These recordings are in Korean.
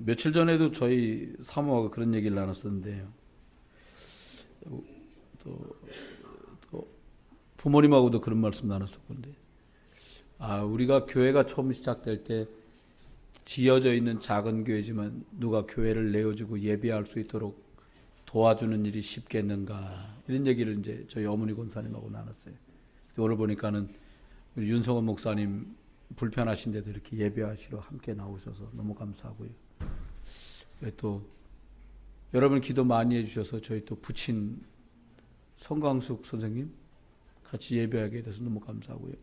며칠 전에도 저희 사모하고 그런 얘기를 나눴었는데요. 또, 또 부모님하고도 그런 말씀 나눴었는데, 우리가 교회가 처음 시작될 때 지어져 있는 작은 교회지만 누가 교회를 내어주고 예배할 수 있도록 도와주는 일이 쉽겠는가, 이런 얘기를 이제 저희 어머니 권사님하고 나눴어요. 오늘 보니까는 우리 윤성원 목사님 불편하신데도 이렇게 예배하시러 함께 나오셔서 너무 감사하고요. 또 여러분 기도 많이 해주셔서 저희 또 부친 성광숙 선생님 같이 예배하게 돼서 너무 감사하고요.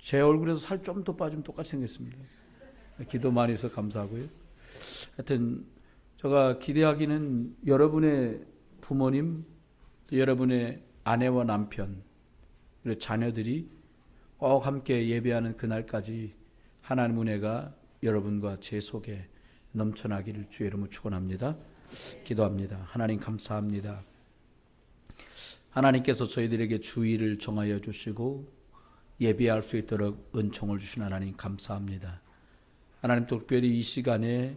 제 얼굴에서 살 좀 더 빠지면 똑같이 생겼습니다. 기도 많이 해서 감사하고요. 하여튼 제가 기대하기는 여러분의 부모님, 여러분의 아내와 남편, 그리고 자녀들이 꼭 함께 예배하는 그날까지 하나님 은혜가 여러분과 제 속에 넘쳐나기를 주의 이름으로 축원합니다. 기도합니다. 하나님 감사합니다. 하나님께서 저희들에게 주의를 정하여 주시고 예배할 수 있도록 은총을 주신 하나님 감사합니다. 하나님 특별히 이 시간에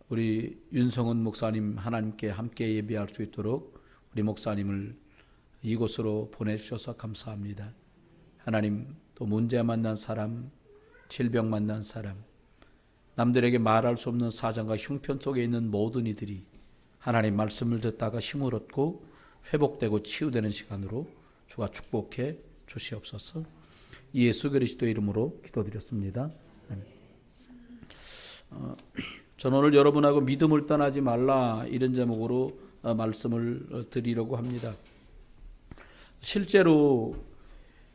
우리 윤성은 목사님 하나님께 함께 예배할 수 있도록 우리 목사님을 이곳으로 보내주셔서 감사합니다. 하나님 또 문제 만난 사람, 질병 만난 사람, 남들에게 말할 수 없는 사정과 형편 속에 있는 모든 이들이 하나님 말씀을 듣다가 힘을 얻고 회복되고 치유되는 시간으로 주가 축복해 주시옵소서. 예수 그리스도의 이름으로 기도드렸습니다. 저는 오늘 여러분하고 믿음을 떠나지 말라, 이런 제목으로 말씀을 드리려고 합니다. 실제로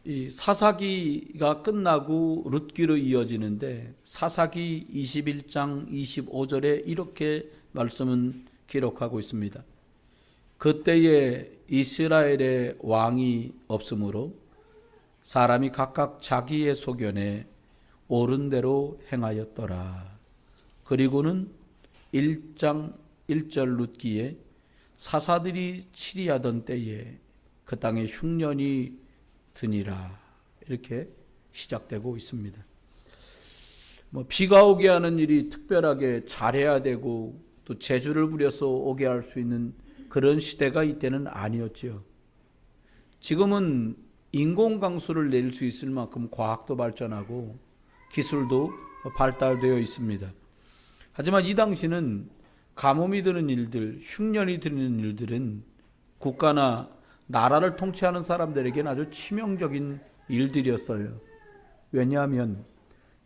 이 사사기가 끝나고 룻기로 이어지는데 사사기 21장 25절에 이렇게 말씀은 기록하고 있습니다. 그때에 이스라엘의 왕이 없으므로 사람이 각각 자기의 소견에 옳은 대로 행하였더라. 그리고는 1장 1절 룻기에 사사들이 치리하던 때에 그 땅에 흉년이 드니라, 이렇게 시작되고 있습니다. 비가 오게 하는 일이 특별하게 잘해야 되고 또 재주를 부려서 오게 할 수 있는 그런 시대가 이때는 아니었지요. 지금은 인공강수를 내릴 수 있을 만큼 과학도 발전하고 기술도 발달되어 있습니다. 하지만 이 당시는 가뭄이 드는 일들, 흉년이 드는 일들은 국가나 나라를 통치하는 사람들에게는 아주 치명적인 일들이었어요. 왜냐하면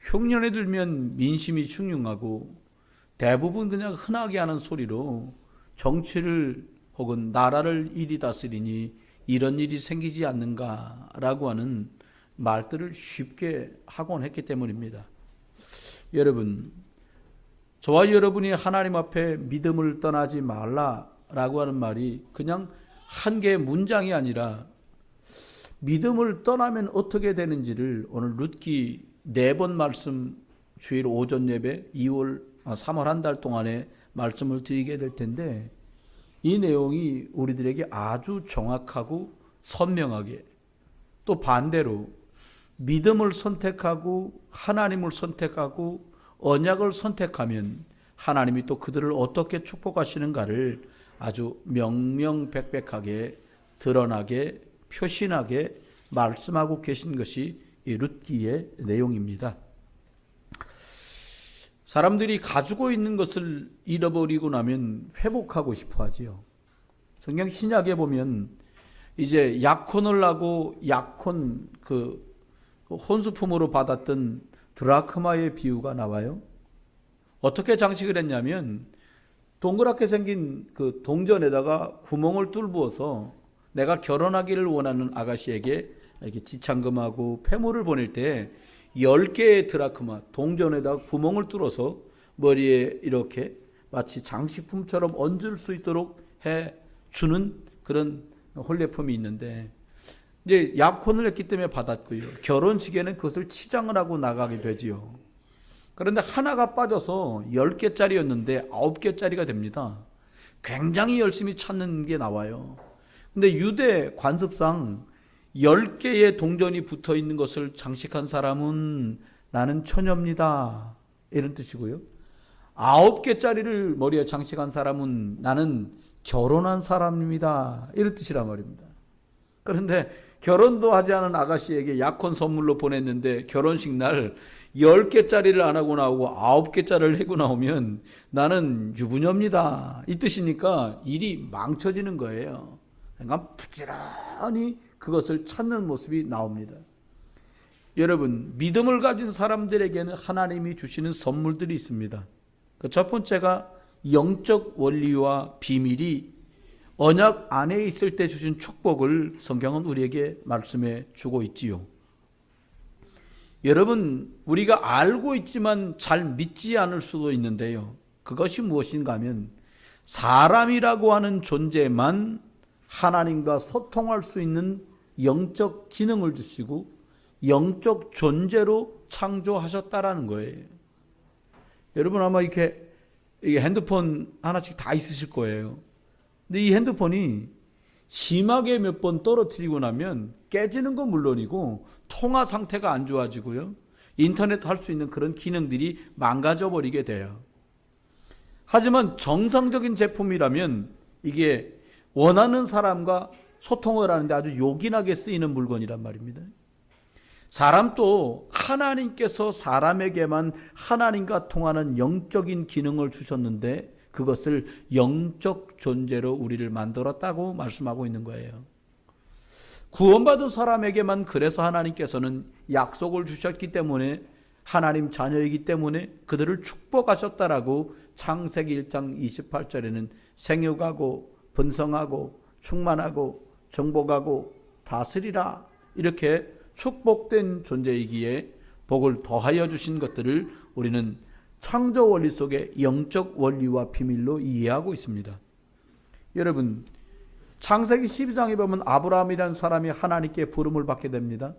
흉년이 들면 민심이 흉흉하고 대부분 그냥 흔하게 하는 소리로 정치를 혹은 나라를 일이 다스리니 이런 일이 생기지 않는가라고 하는 말들을 쉽게 하곤 했기 때문입니다. 여러분, 저와 여러분이 하나님 앞에 믿음을 떠나지 말라라고 하는 말이 그냥 한 개의 문장이 아니라 믿음을 떠나면 어떻게 되는지를 오늘 룻기 4번 말씀, 주일 오전 예배 3월 한 달 동안에 말씀을 드리게 될 텐데, 이 내용이 우리들에게 아주 정확하고 선명하게, 또 반대로 믿음을 선택하고 하나님을 선택하고 언약을 선택하면 하나님이 또 그들을 어떻게 축복하시는가를 아주 명명백백하게 드러나게 표신하게 말씀하고 계신 것이 이 룻기의 내용입니다. 사람들이 가지고 있는 것을 잃어버리고 나면 회복하고 싶어 하지요. 성경 신약에 보면 이제 약혼을 하고 약혼 혼수품으로 받았던 드라크마의 비유가 나와요. 어떻게 장식을 했냐면 동그랗게 생긴 그 동전에다가 구멍을 뚫어서 내가 결혼하기를 원하는 아가씨에게 이렇게 지참금하고 폐물을 보낼 때 10개의 드라크마 동전에다가 구멍을 뚫어서 머리에 이렇게 마치 장식품처럼 얹을 수 있도록 해 주는 그런 혼례품이 있는데, 이제 약혼을 했기 때문에 받았고요. 결혼식에는 그것을 치장을 하고 나가게 되지요. 그런데 하나가 빠져서 10개짜리였는데 9개짜리가 됩니다. 굉장히 열심히 찾는 게 나와요. 근데 유대 관습상 10개의 동전이 붙어 있는 것을 장식한 사람은 나는 처녀입니다, 이런 뜻이고요. 9개짜리를 머리에 장식한 사람은 나는 결혼한 사람입니다. 이런 뜻이란 말입니다. 그런데 결혼도 하지 않은 아가씨에게 약혼 선물로 보냈는데 결혼식 날 10개짜리를 안 하고 나오고 9개짜리를 해고 나오면 나는 유부녀입니다. 이 뜻이니까 일이 망쳐지는 거예요. 그러니까 부지런히 그것을 찾는 모습이 나옵니다. 여러분, 믿음을 가진 사람들에게는 하나님이 주시는 선물들이 있습니다. 그 첫 번째가 영적 원리와 비밀이 언약 안에 있을 때 주신 축복을 성경은 우리에게 말씀해 주고 있지요. 여러분, 우리가 알고 있지만 잘 믿지 않을 수도 있는데요. 그것이 무엇인가 하면 사람이라고 하는 존재만 하나님과 소통할 수 있는 영적 기능을 주시고 영적 존재로 창조하셨다라는 거예요. 여러분 아마 이게 핸드폰 하나씩 다 있으실 거예요. 근데 이 핸드폰이 심하게 몇 번 떨어뜨리고 나면 깨지는 건 물론이고 통화 상태가 안 좋아지고요. 인터넷 할 수 있는 그런 기능들이 망가져 버리게 돼요. 하지만 정상적인 제품이라면 이게 원하는 사람과 소통을 하는데 아주 요긴하게 쓰이는 물건이란 말입니다. 사람도 하나님께서 사람에게만 하나님과 통하는 영적인 기능을 주셨는데 그것을 영적 존재로 우리를 만들었다고 말씀하고 있는 거예요. 구원받은 사람에게만 그래서 하나님께서는 약속을 주셨기 때문에 하나님 자녀이기 때문에 그들을 축복하셨다라고 창세기 1장 28절에는 생육하고 번성하고 충만하고 정복하고 다스리라 이렇게 축복된 존재이기에 복을 더하여 주신 것들을 우리는 창조 원리 속의 영적 원리와 비밀로 이해하고 있습니다. 여러분, 창세기 12장에 보면 아브라함이라는 사람이 하나님께 부름을 받게 됩니다.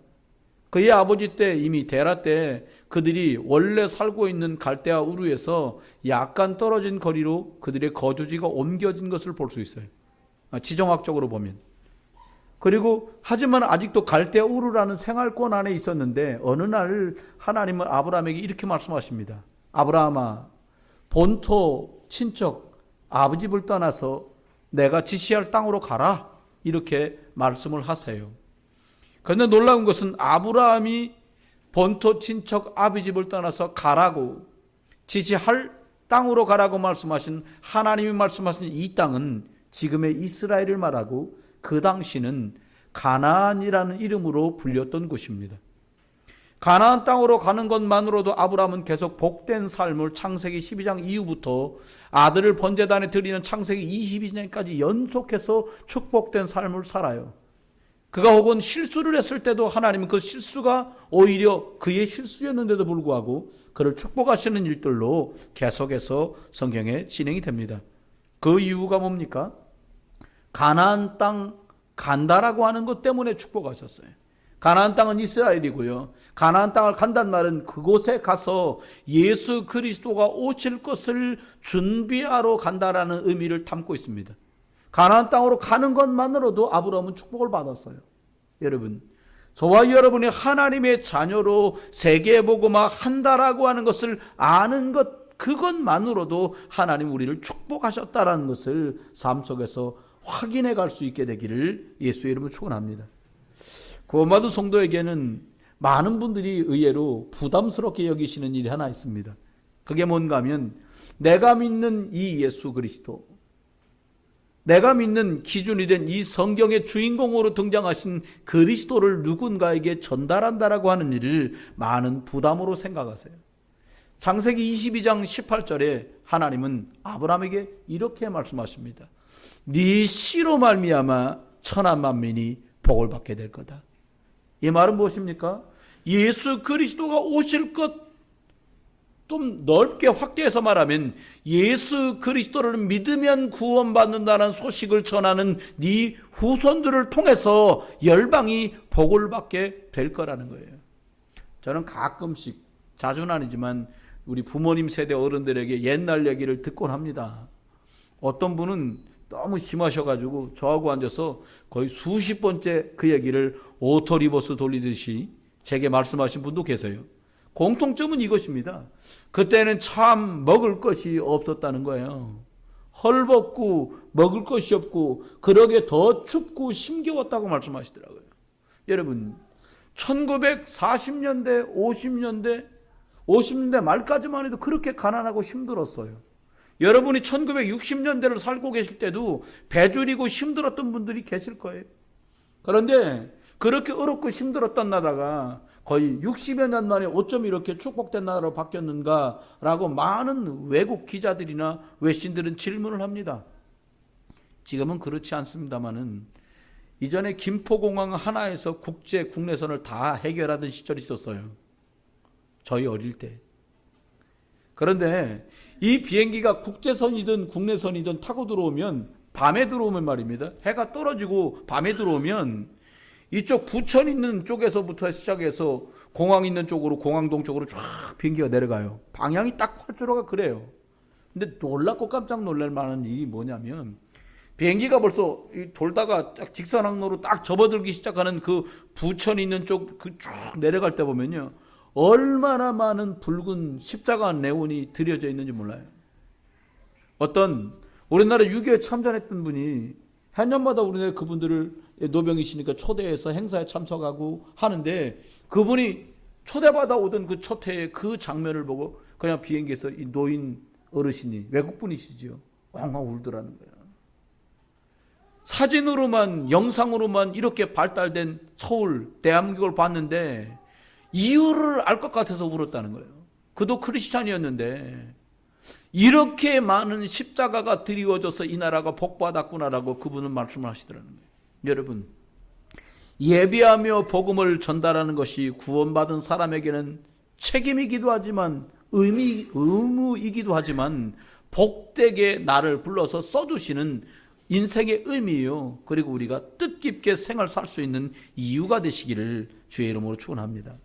그의 아버지 때 이미 데라 때 그들이 원래 살고 있는 갈대아 우르에서 약간 떨어진 거리로 그들의 거주지가 옮겨진 것을 볼 수 있어요. 지정학적으로 보면. 그리고 하지만 아직도 갈대아 우르라는 생활권 안에 있었는데 어느 날 하나님은 아브라함에게 이렇게 말씀하십니다. 아브라함아, 본토 친척 아버지 집을 떠나서 내가 지시할 땅으로 가라 이렇게 말씀을 하세요. 그런데 놀라운 것은 아브라함이 본토 친척 아버지 집을 떠나서 가라고 지시할 땅으로 가라고 말씀하신 하나님이 말씀하신 이 땅은 지금의 이스라엘을 말하고 그 당시는 가나안이라는 이름으로 불렸던 곳입니다. 가나안 땅으로 가는 것만으로도 아브라함은 계속 복된 삶을 창세기 12장 이후부터 아들을 번제단에 드리는 창세기 22장까지 연속해서 축복된 삶을 살아요. 그가 혹은 실수를 했을 때도 하나님은 그 실수가 오히려 그의 실수였는데도 불구하고 그를 축복하시는 일들로 계속해서 성경에 진행이 됩니다. 그 이유가 뭡니까? 가나안 땅 간다라고 하는 것 때문에 축복하셨어요. 가나안 땅은 이스라엘이고요. 가나안 땅을 간다는 말은 그곳에 가서 예수 그리스도가 오실 것을 준비하러 간다라는 의미를 담고 있습니다. 가나안 땅으로 가는 것만으로도 아브라함은 축복을 받았어요. 여러분, 저와 여러분이 하나님의 자녀로 세계복음화 한다라고 하는 것을 아는 것, 그것만으로도 하나님 우리를 축복하셨다라는 것을 삶 속에서 확인해 갈 수 있게 되기를 예수의 이름으로 축원합니다. 구원받은 성도에게는 많은 분들이 의외로 부담스럽게 여기시는 일이 하나 있습니다. 그게 뭔가 하면 내가 믿는 이 예수 그리스도, 내가 믿는 기준이 된 이 성경의 주인공으로 등장하신 그리스도를 누군가에게 전달한다라고 하는 일을 많은 부담으로 생각하세요. 창세기 22장 18절에 하나님은 아브라함에게 이렇게 말씀하십니다. 네 씨로 말미암아 천하 만민이 복을 받게 될 거다. 이 말은 무엇입니까? 예수 그리스도가 오실 것, 좀 넓게 확대해서 말하면 예수 그리스도를 믿으면 구원받는다는 소식을 전하는 네 후손들을 통해서 열방이 복을 받게 될 거라는 거예요. 저는 가끔씩, 자주는 아니지만 우리 부모님 세대 어른들에게 옛날 얘기를 듣곤 합니다. 어떤 분은 너무 심하셔가지고 저하고 앉아서 거의 수십 번째 그 얘기를 오토리버스 돌리듯이 제게 말씀하신 분도 계세요. 공통점은 이것입니다. 그때는 참 먹을 것이 없었다는 거예요. 헐벗고 먹을 것이 없고 그러게 더 춥고 힘겨웠다고 말씀하시더라고요. 여러분 1940년대 50년대 말까지만 해도 그렇게 가난하고 힘들었어요. 여러분이 1960년대를 살고 계실 때도 배줄이고 힘들었던 분들이 계실 거예요. 그런데 그렇게 어렵고 힘들었던 나라가 거의 60여 년 만에 어쩜 이렇게 축복된 나라로 바뀌었는가 라고 많은 외국 기자들이나 외신들은 질문을 합니다. 지금은 그렇지 않습니다만은 이전에 김포공항 하나에서 국내선을 다 해결하던 시절이 있었어요. 저희 어릴 때. 그런데 이 비행기가 국제선이든 국내선이든 타고 들어오면 밤에 들어오면 말입니다. 해가 떨어지고 밤에 들어오면 이쪽 부천 있는 쪽에서부터 시작해서 공항 있는 쪽으로 공항동 쪽으로 쫙 비행기가 내려가요. 방향이 딱 활주로가 그래요. 근데 놀랍고 깜짝 놀랄 만한 일이 뭐냐면 비행기가 벌써 돌다가 딱 직선 항로로 딱 접어들기 시작하는 그 부천 있는 쪽 그 쭉 내려갈 때 보면요. 얼마나 많은 붉은 십자가 네온이 드려져 있는지 몰라요. 어떤 우리나라 6.25에 참전했던 분이 해년마다 우리나라 그분들을 노병이시니까 초대해서 행사에 참석하고 하는데 그분이 초대받아 오던 그 첫 해의 그 장면을 보고 그냥 비행기에서 이 노인 어르신이 외국분이시죠. 엉엉 울더라는 거예요. 사진으로만 영상으로만 이렇게 발달된 서울 대한민국을 봤는데 이유를 알 것 같아서 울었다는 거예요. 그도 크리스찬이었는데 이렇게 많은 십자가가 드리워져서 이 나라가 복받았구나라고 그분은 말씀을 하시더라는 거예요. 여러분 예비하며 복음을 전달하는 것이 구원받은 사람에게는 책임이기도 하지만 의무이기도 하지만 복되게 나를 불러서 써주시는 인생의 의미요. 그리고 우리가 뜻깊게 생을 살 수 있는 이유가 되시기를 주의 이름으로 축원합니다.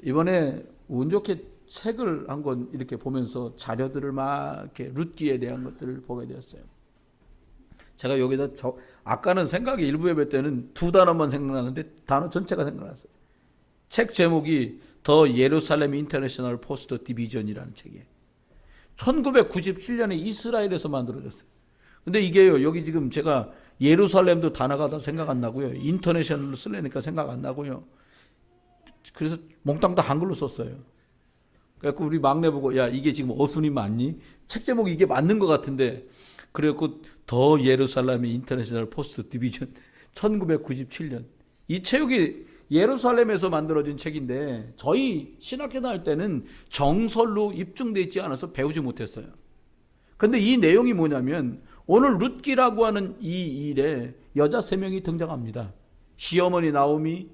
이번에 운 좋게 책을 한 권 이렇게 보면서 자료들을 막 이렇게 룻기에 대한 것들을 보게 되었어요. 제가 여기다 아까는 생각이 일부에 뵐 때는 두 단어만 생각나는데 단어 전체가 생각났어요. 책 제목이 더 예루살렘 인터내셔널 포스트 디비전이라는 책이에요. 1997년에 이스라엘에서 만들어졌어요. 근데 이게요, 여기 지금 제가 예루살렘도 단어가 다 생각 안 나고요. 인터내셔널로 쓰려니까 생각 안 나고요. 그래서 몽땅 다 한글로 썼어요. 그래갖고 우리 막내 보고, 야, 이게 지금 어순이 맞니? 책 제목이 이게 맞는 것 같은데. 그래갖고 더 예루살렘 인터내셔널 포스트 디비전 1997년. 이 책이 예루살렘에서 만들어진 책인데 저희 신학교 다닐 때는 정설로 입증되어 있지 않아서 배우지 못했어요. 근데 이 내용이 뭐냐면 오늘 룻기라고 하는 이 일에 여자 3명이 등장합니다. 시어머니 나오미,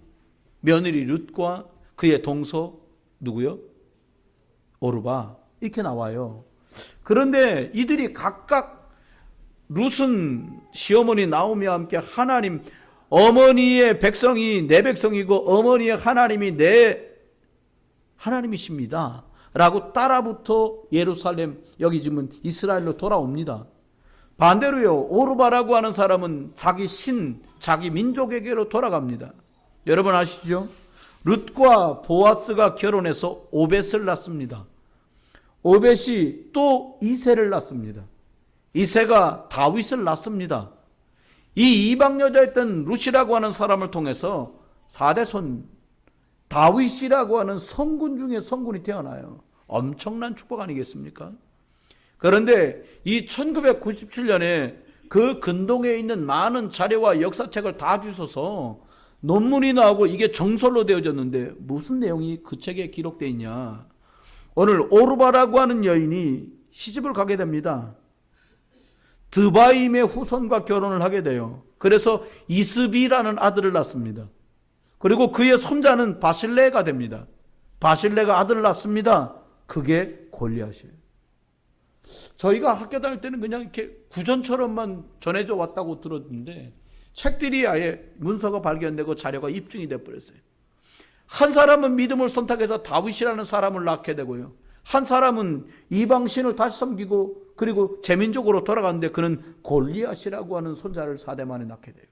며느리 룻과 그의 동서 누구요? 오르바. 이렇게 나와요. 그런데 이들이 각각 룻은 시어머니 나오미와 함께 하나님, 어머니의 백성이 내 백성이고 어머니의 하나님이 내 하나님이십니다 라고 따라붙어 예루살렘, 여기 지금 이스라엘로 돌아옵니다. 반대로요, 오르바라고 하는 사람은 자기 신, 자기 민족에게로 돌아갑니다. 여러분 아시죠? 룻과 보아스가 결혼해서 오벳을 낳습니다. 오벳이 또 이새를 낳습니다. 이새가 다윗을 낳습니다. 이 이방 여자였던 룻이라고 하는 사람을 통해서 4대손 다윗이라고 하는 성군 중에 성군이 태어나요. 엄청난 축복 아니겠습니까? 그런데 이 1997년에 그 근동에 있는 많은 자료와 역사책을 다 주셔서 논문이 나오고 이게 정설로 되어졌는데 무슨 내용이 그 책에 기록되어 있냐. 오늘 오르바라고 하는 여인이 시집을 가게 됩니다. 드바임의 후손과 결혼을 하게 돼요. 그래서 이스비라는 아들을 낳습니다. 그리고 그의 손자는 바실레가 됩니다. 바실레가 아들을 낳습니다. 그게 골리앗이에요. 저희가 학교 다닐 때는 그냥 이렇게 구전처럼만 전해져 왔다고 들었는데 책들이 아예 문서가 발견되고 자료가 입증이 돼버렸어요. 한 사람은 믿음을 선택해서 다윗이라는 사람을 낳게 되고요. 한 사람은 이방신을 다시 섬기고 그리고 제민족으로 돌아가는데 그는 골리앗이라고 하는 손자를 4대 만에 낳게 돼요.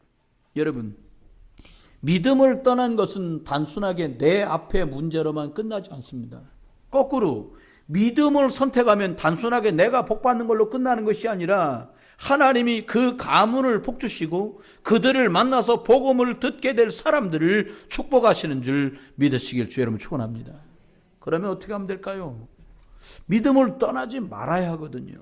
여러분, 믿음을 떠난 것은 단순하게 내 앞의 문제로만 끝나지 않습니다. 거꾸로 믿음을 선택하면 단순하게 내가 복받는 걸로 끝나는 것이 아니라 하나님이 그 가문을 복주시고 그들을 만나서 복음을 듣게 될 사람들을 축복하시는 줄 믿으시길 주 여러분 축원합니다. 그러면 어떻게 하면 될까요? 믿음을 떠나지 말아야 하거든요.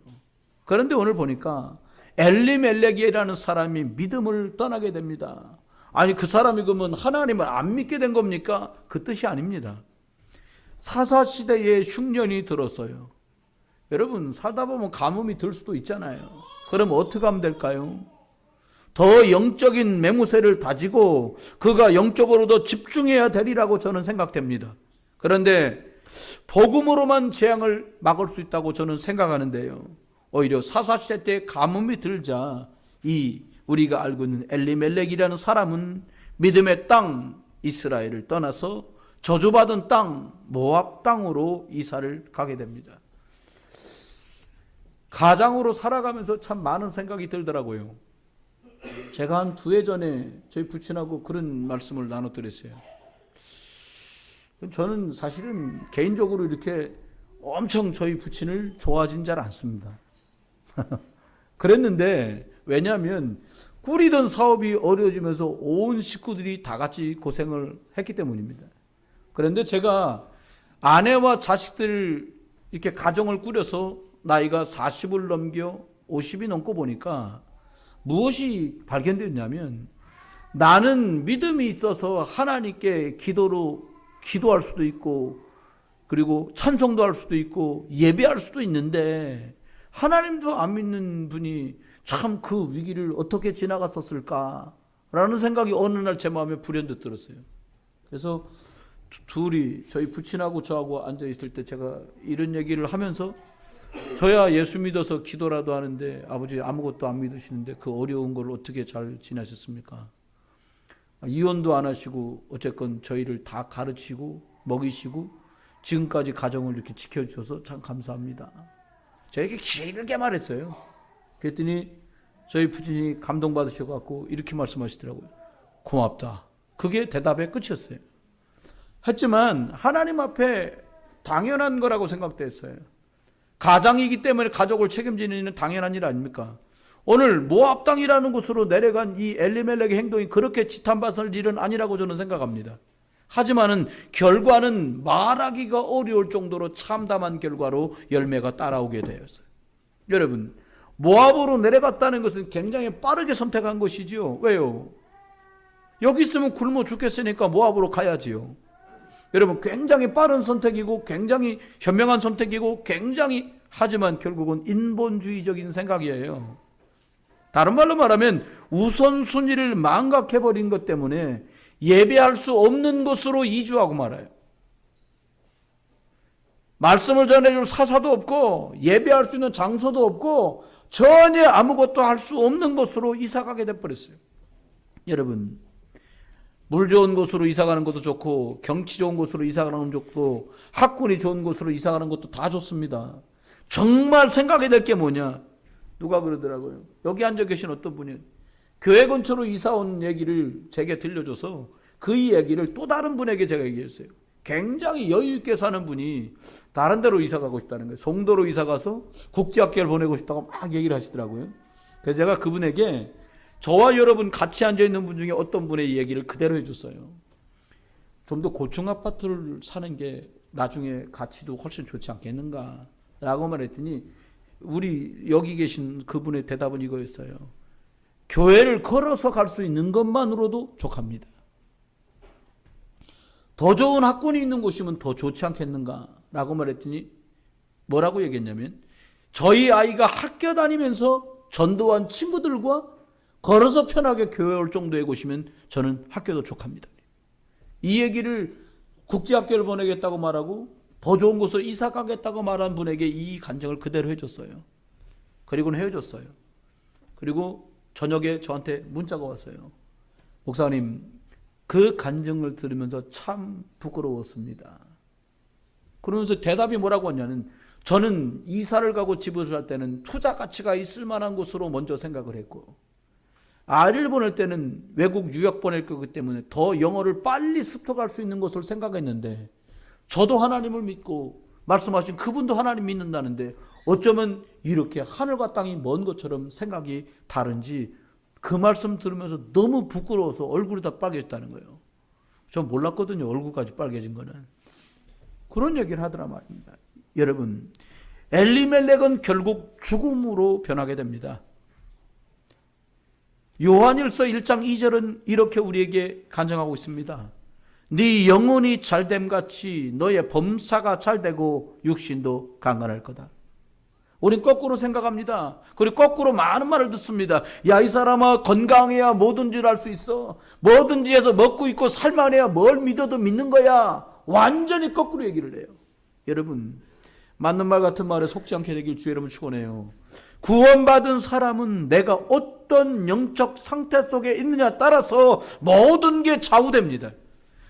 그런데 오늘 보니까 엘리멜렉이라는 사람이 믿음을 떠나게 됩니다. 아니 그 사람이 그러면 하나님을 안 믿게 된 겁니까? 그 뜻이 아닙니다. 사사시대에 흉년이 들었어요. 여러분 살다 보면 가뭄이 들 수도 있잖아요. 그럼 어떻게 하면 될까요? 더 영적인 맹무새를 다지고 그가 영적으로 더 집중해야 되리라고 저는 생각됩니다. 그런데 복음으로만 재앙을 막을 수 있다고 저는 생각하는데요. 오히려 사사시대 때 가뭄이 들자 이 우리가 알고 있는 엘리멜렉이라는 사람은 믿음의 땅 이스라엘을 떠나서 저주받은 땅 모압 땅으로 이사를 가게 됩니다. 가장으로 살아가면서 참 많은 생각이 들더라고요. 제가 한 2해 전에 저희 부친하고 그런 말씀을 나눠드렸어요. 저는 사실은 개인적으로 이렇게 엄청 저희 부친을 좋아하진 잘 않습니다. 그랬는데 왜냐하면 꾸리던 사업이 어려워지면서 온 식구들이 다 같이 고생을 했기 때문입니다. 그런데 제가 아내와 자식들 이렇게 가정을 꾸려서 나이가 40을 넘겨 50이 넘고 보니까 무엇이 발견됐냐면 나는 믿음이 있어서 하나님께 기도할 수도 있고 그리고 찬송도 할 수도 있고 예배할 수도 있는데 하나님도 안 믿는 분이 참 그 위기를 어떻게 지나갔었을까라는 생각이 어느 날 제 마음에 불현듯 들었어요. 그래서 둘이 저희 부친하고 저하고 앉아있을 때 제가 이런 얘기를 하면서 저야 예수 믿어서 기도라도 하는데 아버지 아무것도 안 믿으시는데 그 어려운 걸 어떻게 잘 지나셨습니까? 이혼도 안 하시고 어쨌건 저희를 다 가르치고 먹이시고 지금까지 가정을 이렇게 지켜주셔서 참 감사합니다. 저에게 길게 말했어요. 그랬더니 저희 부친이 감동받으셔갖고 이렇게 말씀하시더라고요. 고맙다. 그게 대답의 끝이었어요. 했지만 하나님 앞에 당연한 거라고 생각됐어요. 가장이기 때문에 가족을 책임지는 일은 당연한 일 아닙니까? 오늘 모압 땅이라는 곳으로 내려간 이 엘리멜렉의 행동이 그렇게 지탄받을 일은 아니라고 저는 생각합니다. 하지만은 결과는 말하기가 어려울 정도로 참담한 결과로 열매가 따라오게 되었어요. 여러분, 모압으로 내려갔다는 것은 굉장히 빠르게 선택한 것이지요. 왜요? 여기 있으면 굶어 죽겠으니까 모압으로 가야지요. 여러분, 굉장히 빠른 선택이고 굉장히 현명한 선택이고 굉장히 하지만 결국은 인본주의적인 생각이에요. 다른 말로 말하면 우선순위를 망각해버린 것 때문에 예배할 수 없는 곳으로 이주하고 말아요. 말씀을 전해줄 사사도 없고 예배할 수 있는 장소도 없고 전혀 아무것도 할 수 없는 곳으로 이사가게 돼버렸어요. 여러분, 물 좋은 곳으로 이사가는 것도 좋고 경치 좋은 곳으로 이사가는 것도 좋고 학군이 좋은 곳으로 이사가는 것도 다 좋습니다. 정말 생각해야 될 게 뭐냐? 누가 그러더라고요. 여기 앉아 계신 어떤 분이 교회 근처로 이사 온 얘기를 제게 들려줘서 그 얘기를 또 다른 분에게 제가 얘기했어요. 굉장히 여유 있게 사는 분이 다른 데로 이사 가고 싶다는 거예요. 송도로 이사 가서 국제학교를 보내고 싶다고 막 얘기를 하시더라고요. 그래서 제가 그분에게 저와 여러분 같이 앉아있는 분 중에 어떤 분의 얘기를 그대로 해줬어요. 좀 더 고층 아파트를 사는 게 나중에 가치도 훨씬 좋지 않겠는가 라고 말했더니 우리 여기 계신 그분의 대답은 이거였어요. 교회를 걸어서 갈 수 있는 것만으로도 족합니다. 더 좋은 학군이 있는 곳이면 더 좋지 않겠는가 라고 말했더니 뭐라고 얘기했냐면 저희 아이가 학교 다니면서 전도한 친구들과 걸어서 편하게 교회 올 정도의 곳이면 저는 학교도 족합니다. 이 얘기를 국제학교를 보내겠다고 말하고 더 좋은 곳으로 이사 가겠다고 말한 분에게 이 간증을 그대로 해줬어요. 그리고는 헤어졌어요. 그리고 저녁에 저한테 문자가 왔어요. 목사님, 그 간증을 들으면서 참 부끄러웠습니다. 그러면서 대답이 뭐라고 하냐면 저는 이사를 가고 집을 살 때는 투자 가치가 있을 만한 곳으로 먼저 생각을 했고 아이를 보낼 때는 외국 유학 보낼 거기 때문에 더 영어를 빨리 습득할 수 있는 것을 생각했는데, 저도 하나님을 믿고 말씀하신 그분도 하나님 믿는다는데 어쩌면 이렇게 하늘과 땅이 먼 것처럼 생각이 다른지 그 말씀 들으면서 너무 부끄러워서 얼굴이 다 빨개졌다는 거예요. 전 몰랐거든요. 얼굴까지 빨개진 거는. 그런 얘기를 하더라 말입니다. 여러분, 엘리멜렉은 결국 죽음으로 변하게 됩니다. 요한일서 1장 2절은 이렇게 우리에게 간증하고 있습니다. 네 영혼이 잘됨같이 너의 범사가 잘되고 육신도 강건할 거다. 우린 거꾸로 생각합니다. 그리고 거꾸로 많은 말을 듣습니다. 야, 이 사람아, 건강해야 뭐든지 할 수 있어. 뭐든지 해서 먹고 있고 살만해야 뭘 믿어도 믿는 거야. 완전히 거꾸로 얘기를 해요. 여러분, 맞는 말 같은 말에 속지 않게 되길 주 여러분 축원해요. 구원받은 사람은 내가 어떤 영적 상태 속에 있느냐에 따라서 모든 게 좌우됩니다.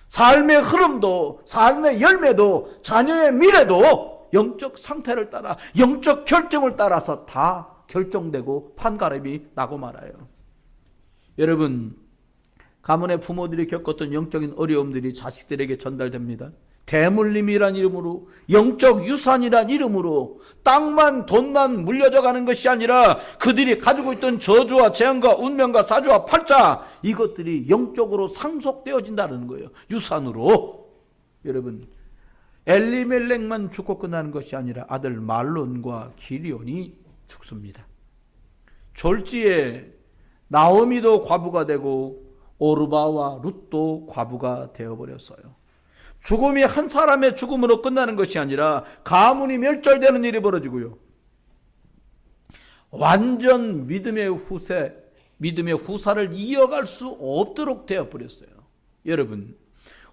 삶의 흐름도, 삶의 열매도, 자녀의 미래도 영적 상태를 따라, 영적 결정을 따라서 다 결정되고 판가름이 나고 말아요. 여러분, 가문의 부모들이 겪었던 영적인 어려움들이 자식들에게 전달됩니다. 대물림이란 이름으로, 영적 유산이란 이름으로 땅만 돈만 물려져 가는 것이 아니라 그들이 가지고 있던 저주와 재앙과 운명과 사주와 팔자, 이것들이 영적으로 상속되어진다는 거예요. 유산으로. 여러분, 엘리멜렉만 죽고 끝나는 것이 아니라 아들 말론과 기리온이 죽습니다. 졸지에 나오미도 과부가 되고 오르바와 룻도 과부가 되어버렸어요. 죽음이 한 사람의 죽음으로 끝나는 것이 아니라 가문이 멸절되는 일이 벌어지고요. 완전 믿음의 후세, 믿음의 후사를 이어갈 수 없도록 되어버렸어요. 여러분,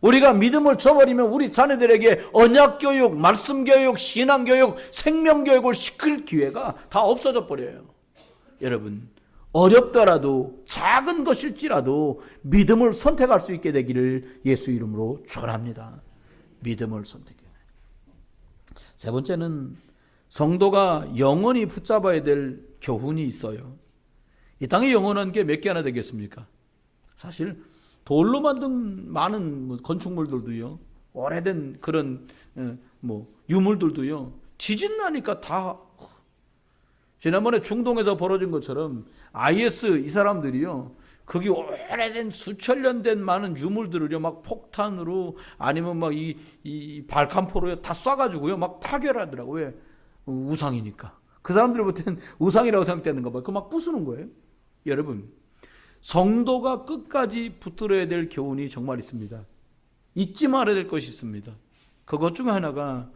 우리가 믿음을 저버리면 우리 자녀들에게 언약교육, 말씀교육, 신앙교육, 생명교육을 시킬 기회가 다 없어져 버려요. 여러분, 어렵더라도 작은 것일지라도 믿음을 선택할 수 있게 되기를 예수 이름으로 축원합니다. 믿음을 선택해. 세 번째는 성도가 영원히 붙잡아야 될 교훈이 있어요. 이 땅에 영원한 게 몇 개나 되겠습니까? 사실 돌로 만든 많은 건축물들도요, 오래된 그런 유물들도요, 지진 나니까 다. 지난번에 중동에서 벌어진 것처럼 IS 이 사람들이요, 거기 오래된 수천 년 된 많은 유물들을요, 막 폭탄으로 아니면 막 이 발칸포로 다 쏴가지고요, 막 파괴하더라고요. 왜? 우상이니까. 그 사람들이 볼 때는 우상이라고 생각되는 거 봐요. 그 막 부수는 거예요. 여러분, 성도가 끝까지 붙들어야 될 교훈이 정말 있습니다. 잊지 말아야 될 것이 있습니다. 그것 중 하나가,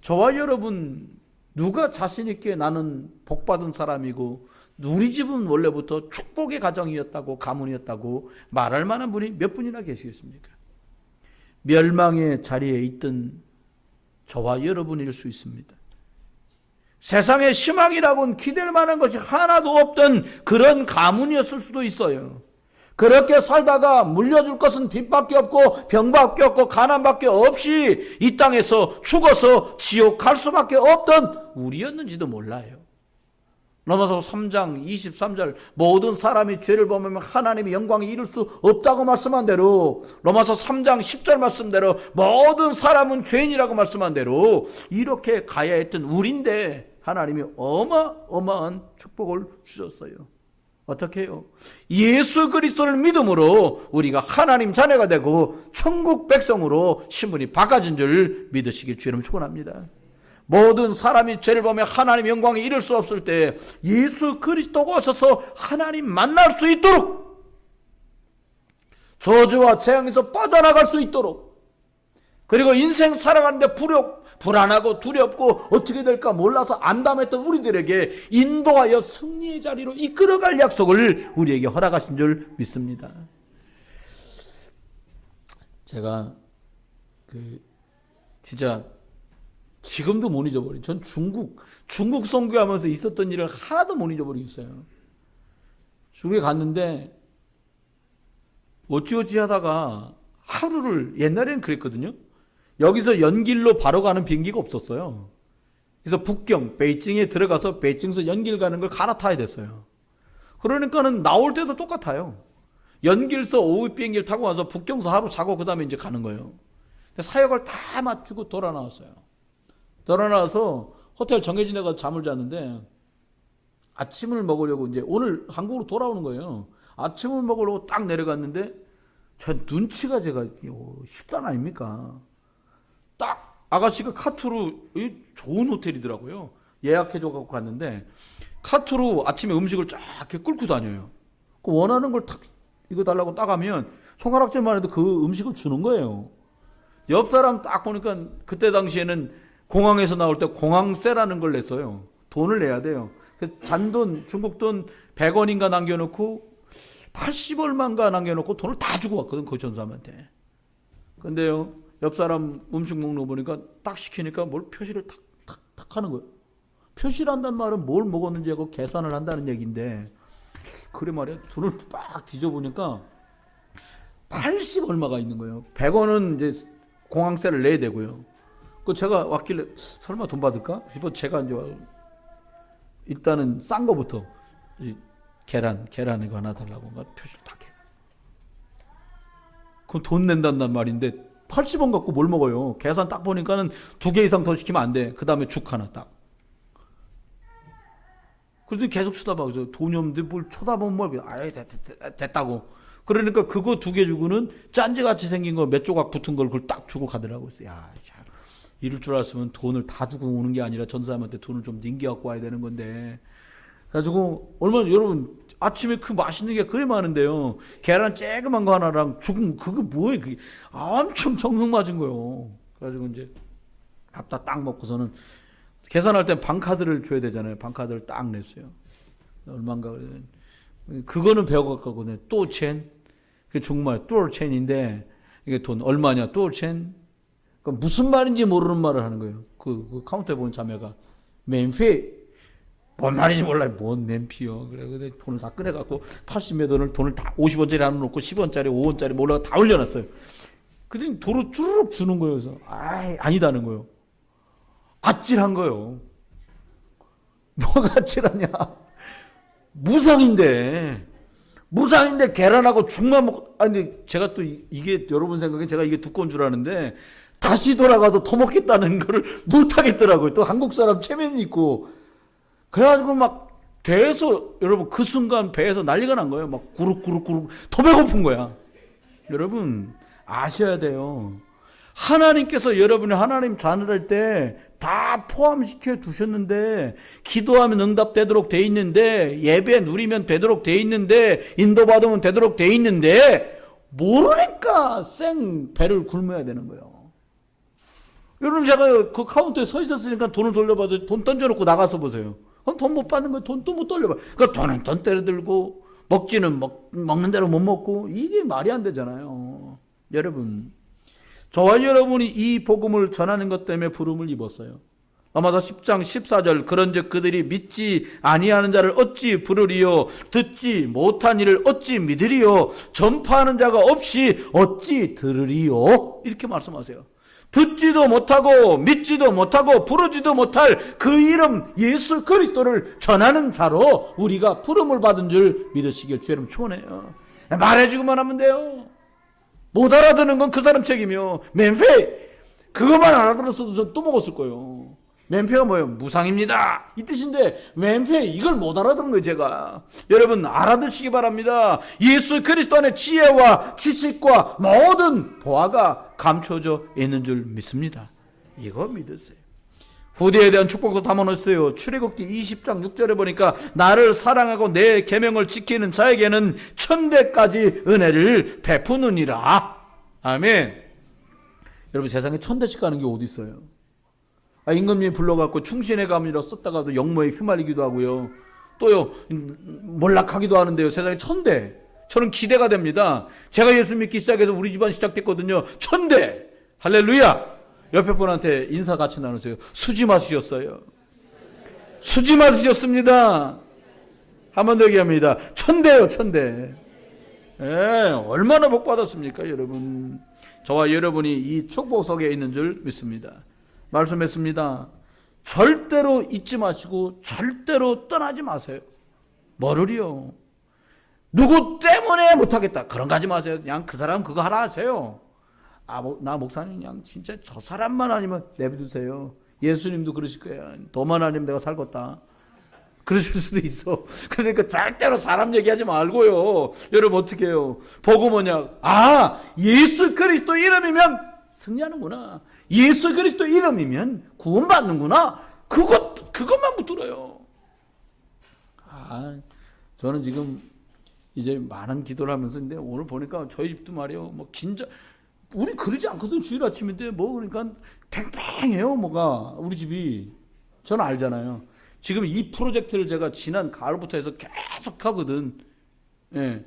저와 여러분 누가 자신 있게 나는 복받은 사람이고 우리 집은 원래부터 축복의 가정이었다고, 가문이었다고 말할 만한 분이 몇 분이나 계시겠습니까? 멸망의 자리에 있던 저와 여러분일 수 있습니다. 세상에 희망이라고는 기댈 만한 것이 하나도 없던 그런 가문이었을 수도 있어요. 그렇게 살다가 물려줄 것은 빚밖에 없고 병밖에 없고 가난밖에 없이 이 땅에서 죽어서 지옥 갈 수밖에 없던 우리였는지도 몰라요. 로마서 3장 23절, 모든 사람이 죄를 범하면 하나님의 영광에 이를 수 없다고 말씀한 대로, 로마서 3장 10절 말씀대로 모든 사람은 죄인이라고 말씀한 대로 이렇게 가야 했던 우리인데 하나님이 어마어마한 축복을 주셨어요. 어떻게 해요? 예수 그리스도를 믿음으로 우리가 하나님 자녀가 되고 천국 백성으로 신분이 바꿔진 줄 믿으시길 주님 축원합니다. 모든 사람이 죄를 범해 하나님 영광에 이를 수 없을 때 예수 그리스도가 오셔서 하나님 만날 수 있도록, 저주와 재앙에서 빠져나갈 수 있도록, 그리고 인생 살아가는데 불안하고 두렵고 어떻게 될까 몰라서 암담했던 우리들에게 인도하여 승리의 자리로 이끌어갈 약속을 우리에게 허락하신 줄 믿습니다. 제가 진짜 지금도 못 잊어버려요. 전 중국 선교하면서 있었던 일을 하나도 못 잊어버리겠어요. 중국에 갔는데 어찌어찌 하다가 하루를, 옛날에는 그랬거든요. 여기서 연길로 바로 가는 비행기가 없었어요. 그래서 북경 베이징에 들어가서 베이징에서 연길 가는 걸 갈아타야 됐어요. 그러니까는 나올 때도 똑같아요. 연길서 오후 비행기를 타고 와서 북경서 하루 자고 그 다음에 이제 가는 거예요. 사역을 다 마치고 돌아 나왔어요. 돌아 나와서 호텔 정해진 데 가서 잠을 잤는데 아침을 먹으려고 이제 오늘 한국으로 돌아오는 거예요. 아침을 먹으려고 딱 내려갔는데 제 눈치가 제가 십단 아닙니까? 딱 아가씨가 카트로 좋은 호텔이더라고요. 예약해줘 갖고 갔는데 카트로 아침에 음식을 쫙 이렇게 끌고 다녀요. 그 원하는 걸 탁 이거 달라고 따가면 손가락질만 해도 그 음식을 주는 거예요. 옆 사람 딱 보니까 그때 당시에는 공항에서 나올 때 공항세라는 걸 냈어요. 돈을 내야 돼요. 잔돈 중국 돈 100원인가 남겨놓고 80얼마인가 남겨놓고 돈을 다 주고 왔거든 그 전사람한테. 근데요 옆 사람 음식 먹는 거 보니까 딱 시키니까 뭘 표시를 탁 하는 거예요. 표시를 한다는 말은 뭘 먹었는지 하고 계산을 한다는 얘기인데 그래 말이야. 돈을 빡 뒤져보니까 80 얼마가 있는 거예요. 100원은 이제 공항세를 내야 되고요. 그 제가 왔길래 설마 돈 받을까 싶어 제가 이제 일단은 싼 거부터 계란 이거 하나 달라고 표시를 딱 해. 그럼 돈 낸다는 말인데 80원 갖고 뭘 먹어요. 계산 딱 보니까는 2개 이상 더 시키면 안 돼. 그 다음에 죽 하나 딱. 그래서 계속 쳐다봐. 그래서 돈이 없는데 뭘 쳐다보면 뭘 아예 됐다고. 그러니까 그거 2개 주고는 짠지같이 생긴 거 몇 조각 붙은 걸 그걸 딱 주고 가더라고. 야, 이럴 줄 알았으면 돈을 다 주고 오는 게 아니라 전 사람한테 돈을 좀 닌겨 갖고 와야 되는 건데. 그래가지고 얼마나 여러분 아침에 그 맛있는 게 그리 많은데요. 계란 쬐그만 거 하나랑 죽은 그거 뭐예요? 그게 엄청 정성 맞은 거요. 그래가지고 이제 밥 다 딱 먹고서는 계산할 때 방카드를 줘야 되잖아요. 방카드를 딱 냈어요. 얼마인가 그거는 배워갔거든요. 또첸 그 중국말 뚜얼첸인데 이게 돈 얼마냐 뚜얼첸 무슨 말인지 모르는 말을 하는 거예요. 그 카운터에 보는 자매가 맨피 뭔 말인지 몰라요. 뭔 맨피요. 그래 돈을 다 꺼내갖고 80몇 원을 돈을 다 50원짜리 하나 놓고 10원짜리 5원짜리 몰라가 다 올려놨어요. 그랬더니 도로 쭈르륵 주는 거예요. 그래서 아니다는 거예요. 아찔한 거예요. 뭐가 아찔하냐? 무상인데 계란하고 죽만 먹고 근데 제가 또 이게 여러분 생각에 제가 이게 두꺼운 줄 아는데 다시 돌아가도 더 먹겠다는 거를 못 하겠더라고요. 또 한국 사람 체면이 있고 그래가지고 막 배에서 여러분 그 순간 배에서 난리가 난 거예요. 막 구룩구룩구룩 더 배고픈 거야. 여러분 아셔야 돼요. 하나님께서 여러분이 하나님 자녀할 때 다 포함시켜 두셨는데 기도하면 응답되도록 돼 있는데 예배 누리면 되도록 돼 있는데 인도받으면 되도록 돼 있는데 모르니까 생 배를 굶어야 되는 거예요. 여러분 제가 그 카운터에 서 있었으니까 돈을 돌려받아 돈 던져놓고 나가서 보세요. 돈 못 받는 거 돈 또 못 돌려받아. 그러니까 돈은 돈대로 들고 먹지는 먹는 대로 못 먹고 이게 말이 안 되잖아요. 여러분 저와 여러분이 이 복음을 전하는 것 때문에 부름을 입었어요. 로마서 10장 14절 그런즉 그들이 믿지 아니하는 자를 어찌 부르리요 듣지 못한 이를 어찌 믿으리요 전파하는 자가 없이 어찌 들으리요 이렇게 말씀하세요. 듣지도 못하고 믿지도 못하고 부르지도 못할 그 이름 예수 그리스도를 전하는 자로 우리가 부름을 받은 줄 믿으시길 주의 이름 축원해요. 말해주기만 하면 돼요. 못 알아듣는 건 그 사람 책임이요. 맨페 그것만 알아들었어도 전 또 먹었을 거예요. 맨페가 뭐예요? 무상입니다 이 뜻인데 맨페 이걸 못 알아듣는 거예요. 제가 여러분 알아듣시기 바랍니다. 예수 그리스도 안에 지혜와 지식과 모든 보화가 감춰져 있는 줄 믿습니다. 이거 믿으세요. 후대에 대한 축복도 담아놓았어요. 출애굽기 20장 6절에 보니까 나를 사랑하고 내 계명을 지키는 자에게는 천대까지 은혜를 베푸느니라. 아멘. 여러분 세상에 천대씩 가는 게 어디 있어요? 임금님이 불러갖고 충신의 가문이라 썼다가도 역모에 휘말리기도 하고요. 또요 몰락하기도 하는데요. 세상에 천대. 저는 기대가 됩니다. 제가 예수 믿기 시작해서 우리 집안 시작됐거든요. 천대. 할렐루야. 옆에 분한테 인사 같이 나누세요. 수지 맞으셨어요. 수지 맞으셨습니다. 한 번 더 얘기합니다. 천대요, 천대. 얼마나 복 받았습니까, 여러분? 저와 여러분이 이 축복 속에 있는 줄 믿습니다. 말씀했습니다. 절대로 잊지 마시고 절대로 떠나지 마세요. 뭐를요? 누구 때문에 못하겠다. 그런 거 하지 마세요. 그냥 그 사람 그거 하라 하세요. 나 목사님 그냥 진짜 저 사람만 아니면 내비두세요. 예수님도 그러실 거예요. 너만 아니면 내가 살겠다. 그러실 수도 있어. 그러니까 절대로 사람 얘기하지 말고요. 여러분 어떻게 해요? 보고 뭐냐? 예수 그리스도 이름이면 승리하는구나. 예수 그리스도 이름이면 구원받는구나. 그것만 붙들어요. 저는 지금 이제 많은 기도를 하면서 근데 오늘 보니까 저희 집도 말이에요. 뭐 긴장 우리 그러지 않거든. 주일 아침인데 뭐 그러니까 팽팽해요. 뭐가 우리 집이 저는 알잖아요. 지금 이 프로젝트를 제가 지난 가을부터 해서 계속 하거든. 예.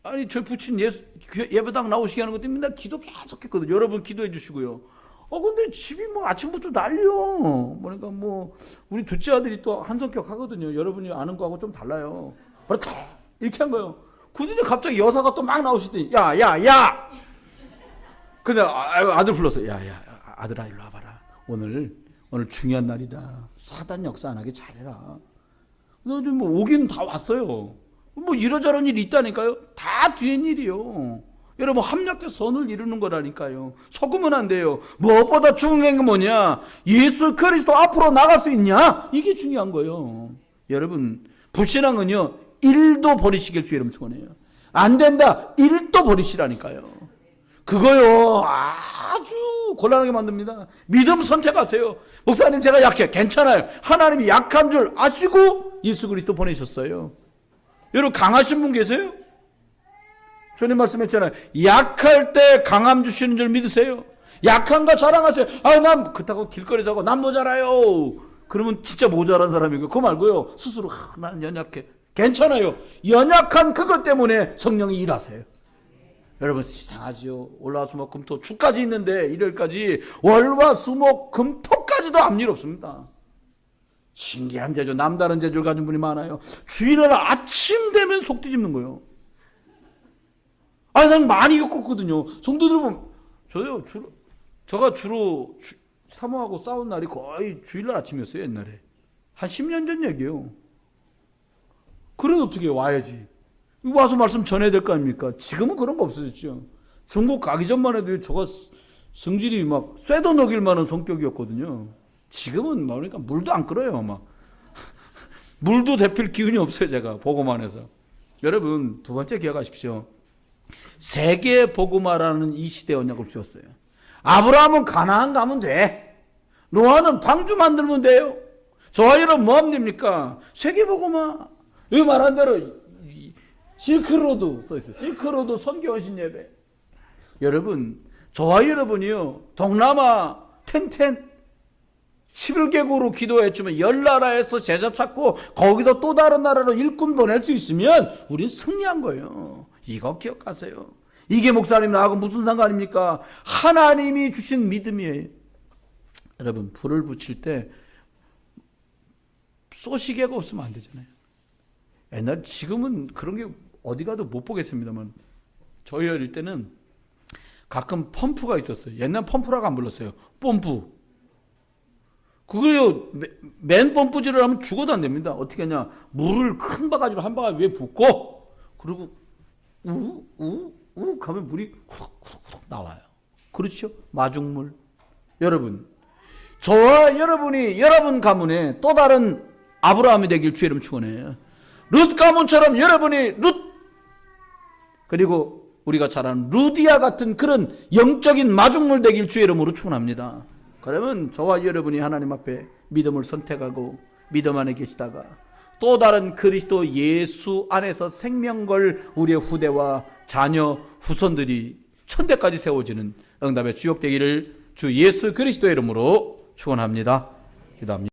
아니 저희 부친 예배당 나오시게 하는 것 때문에 맨날 기도 계속 했거든요. 여러분 기도해 주시고요. 근데 집이 뭐 아침부터 난리요. 그러니까 뭐 우리 둘째 아들이 또 한 성격 하거든요. 여러분이 아는 거하고 좀 달라요. 그렇죠. 이렇게 한 거예요. 그런데 갑자기 여사가 또 막 나오시더니 야. 근데 아들 불렀어요. 야 아들아 일로 와봐라. 오늘 중요한 날이다. 사단 역사 안 하게 잘해라. 너 좀 뭐 오긴 다 왔어요. 뭐 이러저런 일이 있다니까요. 다 뒤엔 일이요. 여러분 합력해서 선을 이루는 거라니까요. 속으면 안 돼요. 무엇보다 중요한 게 뭐냐? 예수 그리스도 앞으로 나갈 수 있냐? 이게 중요한 거예요. 여러분 불신앙은요 1도 버리시길 주의 이름으로 축원해요. 안 된다 1도 버리시라니까요. 그거요 아주 곤란하게 만듭니다. 믿음 선택하세요. 목사님 제가 약해. 괜찮아요. 하나님이 약한 줄 아시고 예수 그리스도 보내셨어요. 여러분 강하신 분 계세요? 주님 말씀했잖아요. 약할 때 강함 주시는 줄 믿으세요. 약한 거 자랑하세요. 난 그렇다고 길거리 자고 난 모자라요. 그러면 진짜 모자란 사람이고 그거 말고요. 스스로 난 연약해. 괜찮아요. 연약한 그것 때문에 성령이 일하세요. 여러분 이상하죠. 월화수목 금토 주까지 있는데 일요일까지 월화수목 금토까지도 아무 일 없습니다. 신기한 재주, 남다른 재주를 가진 분이 많아요. 주일날 아침 되면 속 뒤집는 거예요. 난 많이 겪었거든요. 성도들 보면 제가 주로 사모하고 싸운 날이 거의 주일날 아침이었어요. 옛날에 한 10년 전 얘기예요. 그래도 어떻게 와야지. 와서 말씀 전해야 될 거 아닙니까? 지금은 그런 거 없어졌죠. 중국 가기 전만 해도 저가 성질이 막 쇠도 녹일 만한 성격이었거든요. 지금은 그러니까 물도 안 끓어요. 막 물도 데필 기운이 없어요. 제가 보고만 해서. 여러분 두 번째 기억하십시오. 세계 복음화라는 이 시대에 언약을 주었어요. 아브라함은 가나안 가면 돼. 노아는 방주 만들면 돼요. 저와 여러분 뭐 하면 됩니까? 세계 복음화. 여기 말한 대로 실크로드 써있어요. 실크로드 선교원신 예배. 여러분 저와 여러분이요 동남아 텐텐 11개국으로 기도했지만 10나라에서 제자 찾고 거기서 또 다른 나라로 일꾼 보낼 수 있으면 우린 승리한 거예요. 이거 기억하세요. 이게 목사님 나하고 무슨 상관입니까? 하나님이 주신 믿음이에요. 여러분 불을 붙일 때 쏘시개가 없으면 안 되잖아요. 지금은 그런 게 어디 가도 못 보겠습니다만 저희 어릴 때는 가끔 펌프가 있었어요. 옛날 펌프라고 안 불렀어요. 뽐프. 그거요 맨 펌프질을 하면 죽어도 안 됩니다. 어떻게 하냐? 물을 큰 바가지로 한 바가지 위에 붓고 그리고 우 가면 물이 후덕후덕 나와요. 그렇죠? 마중물. 여러분 저와 여러분이 여러분 가문에 또 다른 아브라함이 되길 주의 이름 축원해요. 룻 가문처럼 여러분이 룻 그리고 우리가 잘 아는 루디아 같은 그런 영적인 마중물 되길 주의 이름으로 축원합니다. 그러면 저와 여러분이 하나님 앞에 믿음을 선택하고 믿음 안에 계시다가 또 다른 그리스도 예수 안에서 생명 걸 우리의 후대와 자녀 후손들이 천대까지 세워지는 응답의 주역 되기를 주 예수 그리스도의 이름으로 축원합니다. 기도합니다.